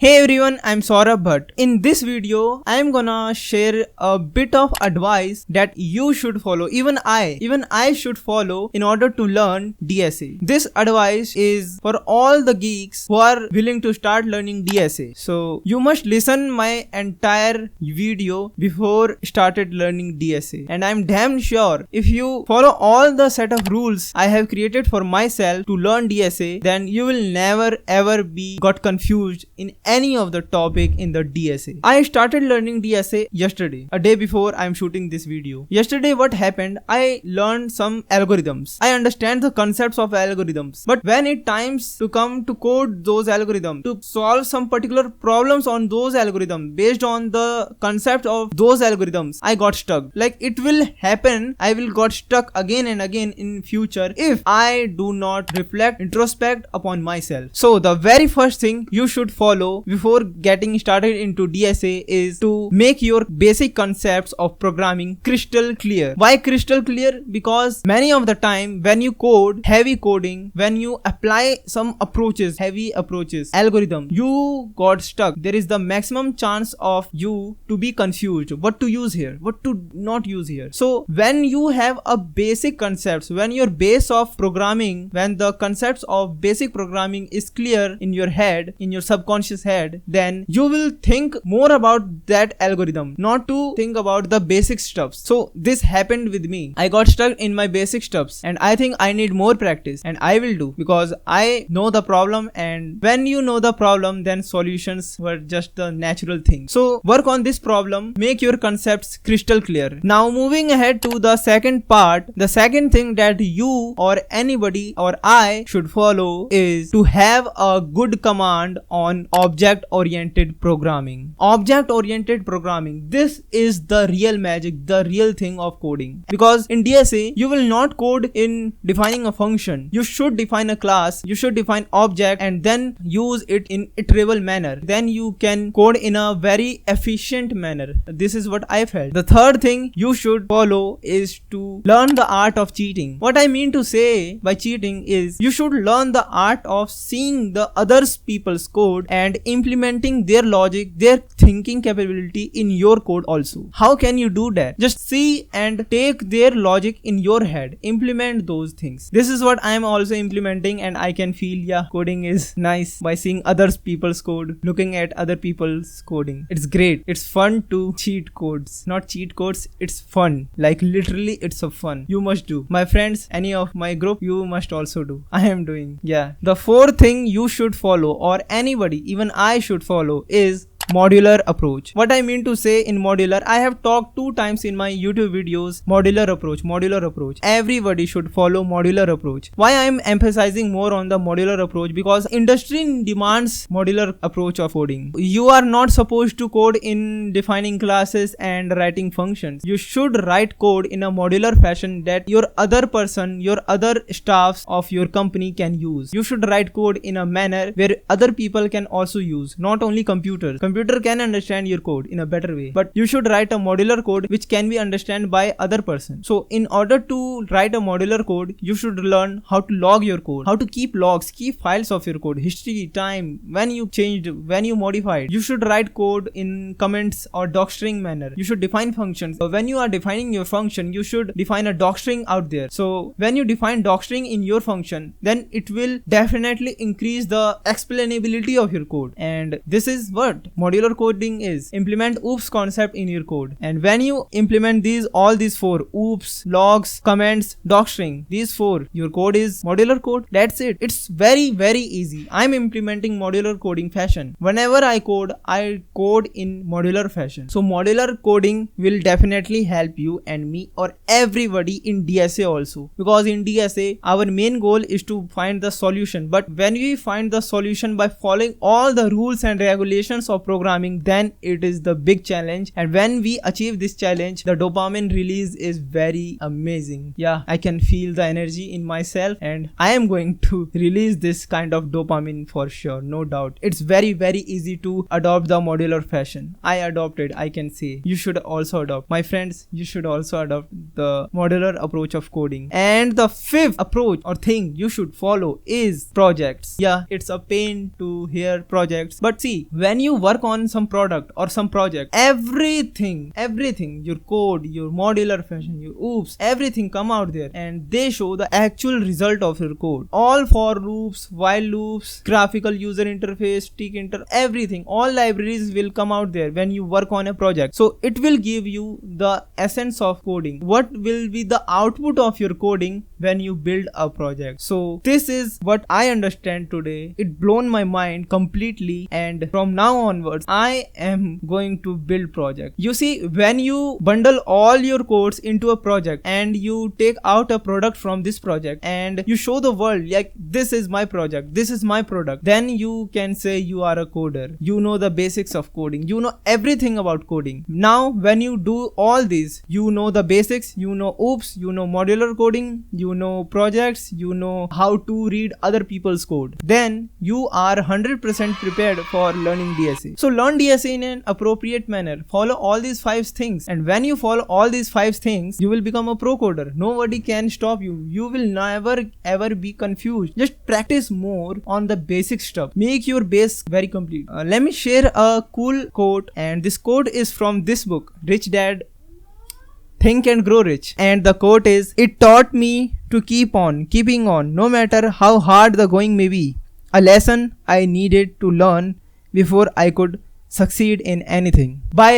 Hey everyone, I'm Sourabh Bhatt. In this video, I'm gonna share a bit of advice that you should follow. Even I should follow in order to learn DSA. This advice is for all the geeks who are willing to start learning DSA. So you must listen my entire video before started learning DSA. And I'm damn sure if you follow all the set of rules I have created for myself to learn DSA, then you will never ever be got confused in any of the topic in the DSA. I started learning DSA yesterday, a day before I'm shooting this video. Yesterday what happened, I learned some algorithms. I understand the concepts of algorithms, but when it times to come to code those algorithms, to solve some particular problems on those algorithms based on the concept of those algorithms, I got stuck. Like it will happen, I will got stuck again and again in future if I do not reflect, introspect upon myself. So the very first thing you should follow before getting started into DSA is to make your basic concepts of programming crystal clear. Why crystal clear? Because many of the time when you code, heavy coding, when you apply some approaches, heavy approaches, algorithm, you got stuck. There is the maximum chance of you to be confused. What to use here? What to not use here? So when you have a basic concepts, when your base of programming, when the concepts of basic programming is clear in your head, in your subconscious head, then you will think more about that algorithm, not to think about the basic stuffs. So this happened with me. I got stuck in my basic stuffs and I think I need more practice, and I will do, because I know the problem, and when you know the problem, then solutions were just the natural thing. So work on this problem, make your concepts crystal clear. Now moving ahead to the second part, the second thing that you or anybody or I should follow is to have a good command on object oriented programming. Object oriented programming, this is the real magic, the real thing of coding. Because in DSA you will not code in defining a function. You should define a class, you should define object, and then use it in iterable manner. Then you can code in a very efficient manner. This is what I felt. The third thing you should follow is to learn the art of cheating. What I mean to say by cheating is you should learn the art of seeing the other people's code and implementing their logic, their thinking capability in your code also. How can you do that? Just see and take their logic in your head, implement those things. This is what I am also implementing, and I can feel, yeah, coding is nice by seeing other people's code, looking at other people's coding. It's great. It's fun to cheat codes. Not cheat codes, it's fun. Like literally it's a fun. You must do. My friends, any of my group, you must also do. I am doing. Yeah. The fourth thing you should follow, or anybody, even I should follow, is modular approach. What I mean to say in modular, I have talked 2 times in my YouTube videos, modular approach. Everybody should follow modular approach. Why I am emphasizing more on the modular approach? Because industry demands modular approach of coding. You are not supposed to code in defining classes and writing functions. You should write code in a modular fashion that your other person, your other staffs of your company can use. You should write code in a manner where other people can also use, not only computers. Computer can understand your code in a better way, but you should write a modular code which can be understood by other person. So in order to write a modular code, you should learn how to log your code, how to keep logs, keep files of your code, history, time, when you changed, when you modified. You should write code in comments or docstring manner. You should define functions. So when you are defining your function, you should define a docstring out there. So when you define docstring in your function, then it will definitely increase the explainability of your code. And this is what modular coding is. Implement oops concept in your code, and when you implement all these 4, oops, logs, comments, docstring, these 4, your code is modular code. That's it. It's very easy. I'm implementing modular coding fashion. Whenever I code in modular fashion. So modular coding will definitely help you and me or everybody in DSA also, because in DSA our main goal is to find the solution. But when we find the solution by following all the rules and regulations of programming, then it is the big challenge. And when we achieve this challenge, the dopamine release is very amazing. Yeah, I can feel the energy in myself, and I am going to release this kind of dopamine for sure, no doubt. It's very easy to adopt the modular fashion. I adopted, I can say. You should also adopt. My friends, you should also adopt the modular approach of coding. And the fifth approach or thing you should follow is projects. Yeah, it's a pain to hear projects, but see, when you work on some product or some project, everything, your code, your modular fashion, your oops, everything come out there, and they show the actual result of your code. All for loops, while loops, graphical user interface, everything, all libraries will come out there when you work on a project. So it will give you the essence of coding. What will be the output of your coding when you build a project? So this is what I understand today. It blown my mind completely, and from now onwards I am going to build project. You see, when you bundle all your codes into a project and you take out a product from this project and you show the world like, this is my project, this is my product, then you can say you are a coder. You know the basics of coding, you know everything about coding. Now when you do all these, you know the basics, you know oops, you know modular coding, you know projects, you know how to read other people's code, then you are 100% prepared for learning DSA. So learn DSA in an appropriate manner. Follow all these 5 things, and when you follow all these 5 things, you will become a pro coder. Nobody can stop you. You will never ever be confused. Just practice more on the basic stuff. Make your base very complete. Let me share a cool quote, and this quote is from this book, Rich Dad Think and Grow Rich. And the quote is, "It taught me to keep on keeping on, no matter how hard the going may be. A lesson I needed to learn before I could succeed in anything." By